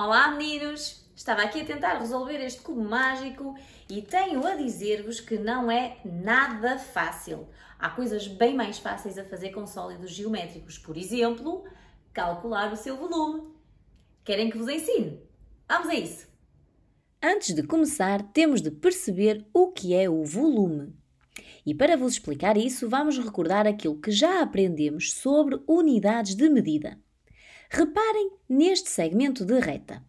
Olá meninos! Estava aqui a tentar resolver este cubo mágico e tenho a dizer-vos que não é nada fácil. Há coisas bem mais fáceis a fazer com sólidos geométricos. Por exemplo, calcular o seu volume. Querem que vos ensine? Vamos a isso! Antes de começar, temos de perceber o que é o volume. E para vos explicar isso, vamos recordar aquilo que já aprendemos sobre unidades de medida. Reparem neste segmento de reta.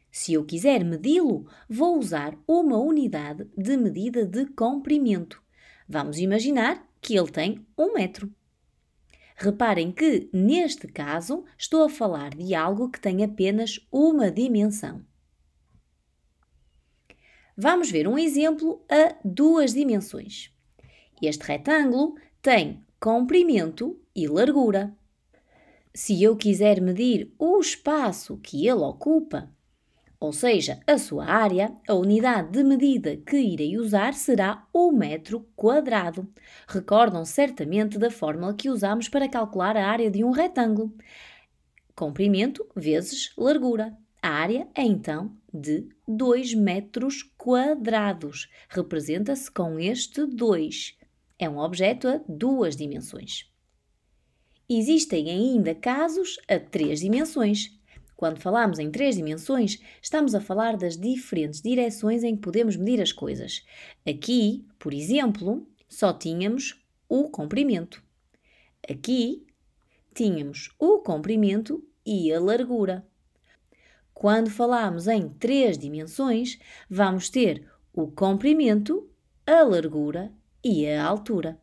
Se eu quiser medi-lo, vou usar uma unidade de medida de comprimento. Vamos imaginar que ele tem 1 metro. Reparem que, neste caso, estou a falar de algo que tem apenas uma dimensão. Vamos ver um exemplo a 2 dimensões. Este retângulo tem comprimento e largura. Se eu quiser medir o espaço que ele ocupa, ou seja, a sua área, a unidade de medida que irei usar será o metro quadrado. Recordam certamente da fórmula que usamos para calcular a área de um retângulo. Comprimento vezes largura. A área é então de 2 metros quadrados. Representa-se com este 2. É um objeto a 2 dimensões. Existem ainda casos a 3 dimensões. Quando falamos em 3 dimensões, estamos a falar das diferentes direções em que podemos medir as coisas. Aqui, por exemplo, só tínhamos o comprimento. Aqui, tínhamos o comprimento e a largura. Quando falamos em 3 dimensões, vamos ter o comprimento, a largura e a altura.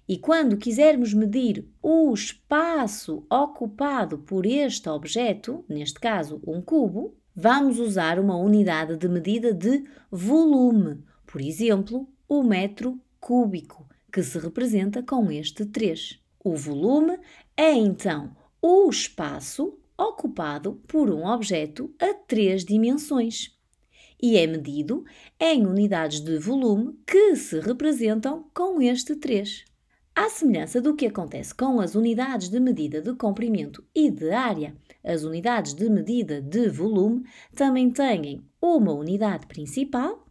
E quando quisermos medir o espaço ocupado por este objeto, neste caso um cubo, vamos usar uma unidade de medida de volume, por exemplo, o metro cúbico, que se representa com este 3. O volume é então o espaço ocupado por um objeto a 3 dimensões e é medido em unidades de volume que se representam com este 3. À semelhança do que acontece com as unidades de medida de comprimento e de área, as unidades de medida de volume também têm uma unidade principal,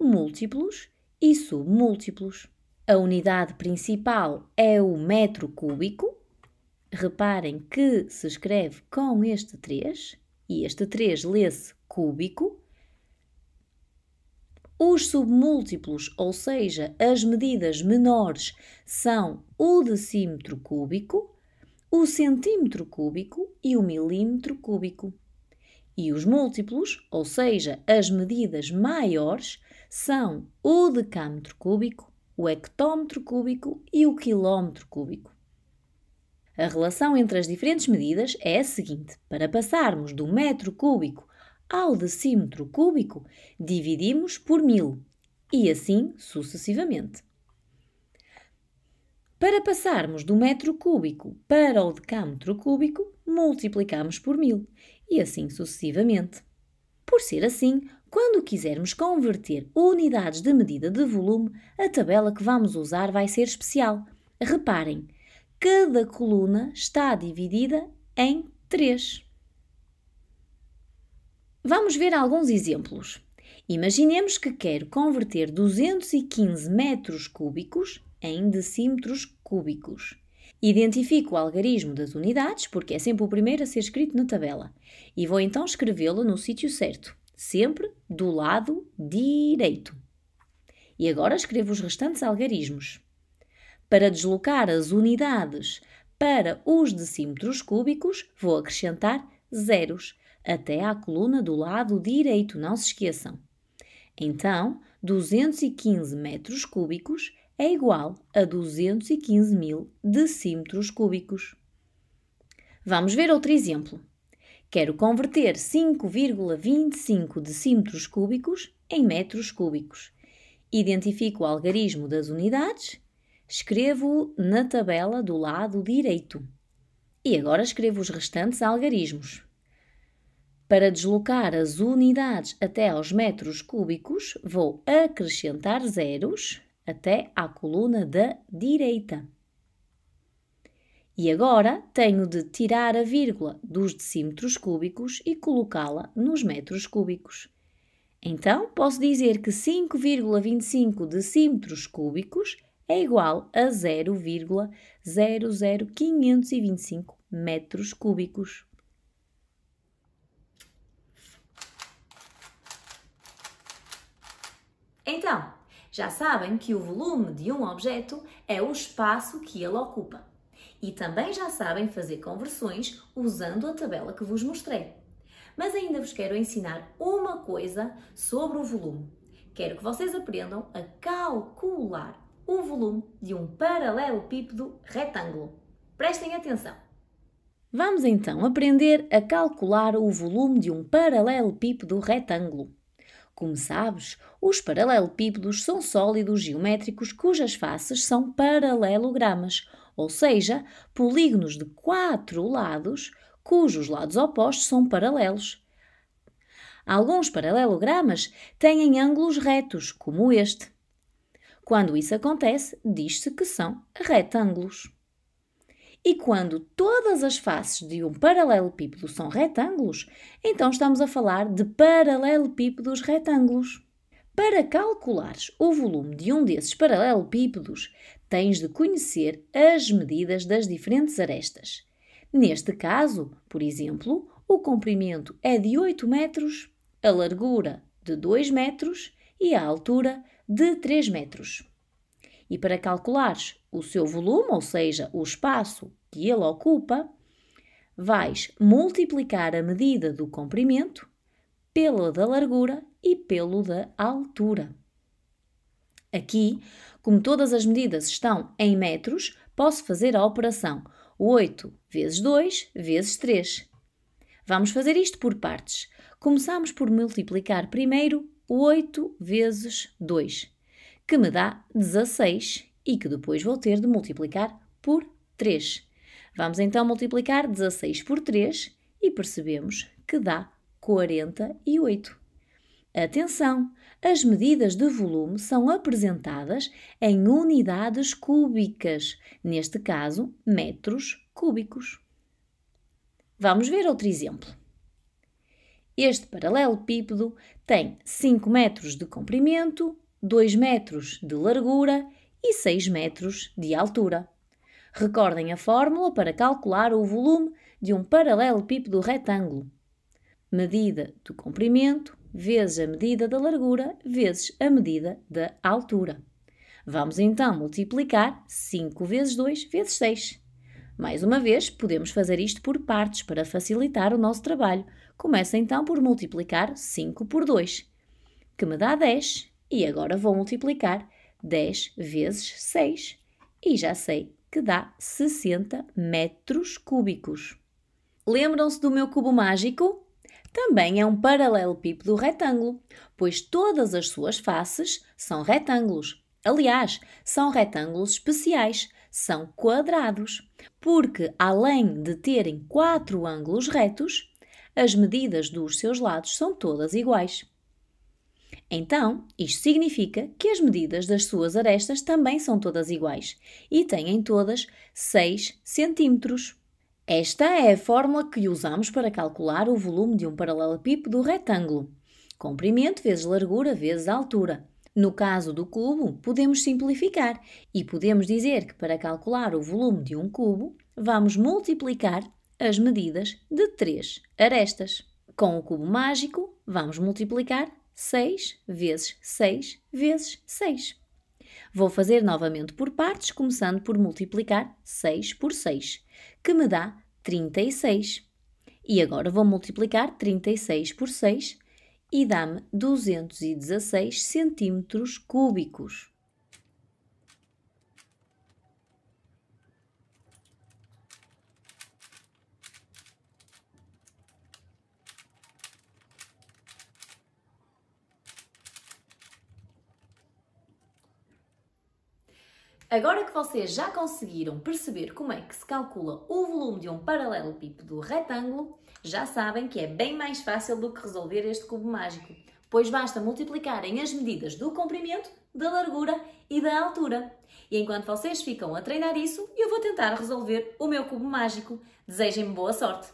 múltiplos e submúltiplos. A unidade principal é o metro cúbico. Reparem que se escreve com este 3 e este 3 lê-se cúbico. Os submúltiplos, ou seja, as medidas menores, são o decímetro cúbico, o centímetro cúbico e o milímetro cúbico. E os múltiplos, ou seja, as medidas maiores, são o decâmetro cúbico, o hectómetro cúbico e o quilómetro cúbico. A relação entre as diferentes medidas é a seguinte: para passarmos do metro cúbico ao decímetro cúbico, dividimos por 1000 e assim sucessivamente. Para passarmos do metro cúbico para o decâmetro cúbico, multiplicamos por 1000 e assim sucessivamente. Por ser assim, quando quisermos converter unidades de medida de volume, a tabela que vamos usar vai ser especial. Reparem, cada coluna está dividida em 3. Vamos ver alguns exemplos. Imaginemos que quero converter 215 metros cúbicos em decímetros cúbicos. Identifico o algarismo das unidades, porque é sempre o primeiro a ser escrito na tabela, e vou então escrevê-lo no sítio certo, sempre do lado direito. E agora escrevo os restantes algarismos. Para deslocar as unidades para os decímetros cúbicos, vou acrescentar zeros até à coluna do lado direito, não se esqueçam. Então, 215 metros cúbicos é igual a 215.000 decímetros cúbicos. Vamos ver outro exemplo. Quero converter 5,25 decímetros cúbicos em metros cúbicos. Identifico o algarismo das unidades, escrevo-o na tabela do lado direito. E agora escrevo os restantes algarismos. Para deslocar as unidades até aos metros cúbicos, vou acrescentar zeros até à coluna da direita. E agora tenho de tirar a vírgula dos decímetros cúbicos e colocá-la nos metros cúbicos. Então, posso dizer que 5,25 decímetros cúbicos é igual a 0,00525 metros cúbicos. Então, já sabem que o volume de um objeto é o espaço que ele ocupa. E também já sabem fazer conversões usando a tabela que vos mostrei. Mas ainda vos quero ensinar uma coisa sobre o volume. Quero que vocês aprendam a calcular o volume de um paralelepípedo retângulo. Prestem atenção! Vamos então aprender a calcular o volume de um paralelepípedo retângulo. Como sabes, os paralelepípedos são sólidos geométricos cujas faces são paralelogramas, ou seja, polígonos de 4 lados cujos lados opostos são paralelos. Alguns paralelogramas têm ângulos retos, como este. Quando isso acontece, diz-se que são retângulos. E quando todas as faces de um paralelepípedo são retângulos, então estamos a falar de paralelepípedos retângulos. Para calculares o volume de um desses paralelepípedos, tens de conhecer as medidas das diferentes arestas. Neste caso, por exemplo, o comprimento é de 8 metros, a largura de 2 metros e a altura de 3 metros. E para calculares o seu volume, ou seja, o espaço que ele ocupa, vais multiplicar a medida do comprimento pela da largura e pelo da altura. Aqui, como todas as medidas estão em metros, posso fazer a operação 8 vezes 2 vezes 3. Vamos fazer isto por partes. Começamos por multiplicar primeiro 8 vezes 2, que me dá 16 e que depois vou ter de multiplicar por 3. Vamos então multiplicar 16 por 3 e percebemos que dá 48. Atenção! As medidas de volume são apresentadas em unidades cúbicas, neste caso, metros cúbicos. Vamos ver outro exemplo. Este paralelepípedo tem 5 metros de comprimento, 2 metros de largura e 6 metros de altura. Recordem a fórmula para calcular o volume de um paralelepípedo retângulo. Medida do comprimento vezes a medida da largura vezes a medida da altura. Vamos então multiplicar 5 vezes 2 vezes 6. Mais uma vez, podemos fazer isto por partes para facilitar o nosso trabalho. Começa então por multiplicar 5 por 2, que me dá 10. E agora vou multiplicar 10 vezes 6. E já sei que dá 60 metros cúbicos. Lembram-se do meu cubo mágico? Também é um paralelepípedo retângulo, pois todas as suas faces são retângulos. Aliás, são retângulos especiais, são quadrados, porque além de terem 4 ângulos retos, as medidas dos seus lados são todas iguais. Então, isto significa que as medidas das suas arestas também são todas iguais e têm todas 6 centímetros. Esta é a fórmula que usamos para calcular o volume de um paralelepípedo retângulo. Comprimento vezes largura vezes altura. No caso do cubo, podemos simplificar e podemos dizer que para calcular o volume de um cubo, vamos multiplicar as medidas de 3 arestas. Com o cubo mágico, vamos multiplicar 6 vezes 6 vezes 6. Vou fazer novamente por partes, começando por multiplicar 6 por 6, que me dá 36. E agora vou multiplicar 36 por 6 e dá-me 216 centímetros cúbicos. Agora que vocês já conseguiram perceber como é que se calcula o volume de um paralelepípedo retângulo, já sabem que é bem mais fácil do que resolver este cubo mágico, pois basta multiplicarem as medidas do comprimento, da largura e da altura. E enquanto vocês ficam a treinar isso, eu vou tentar resolver o meu cubo mágico. Desejem-me boa sorte!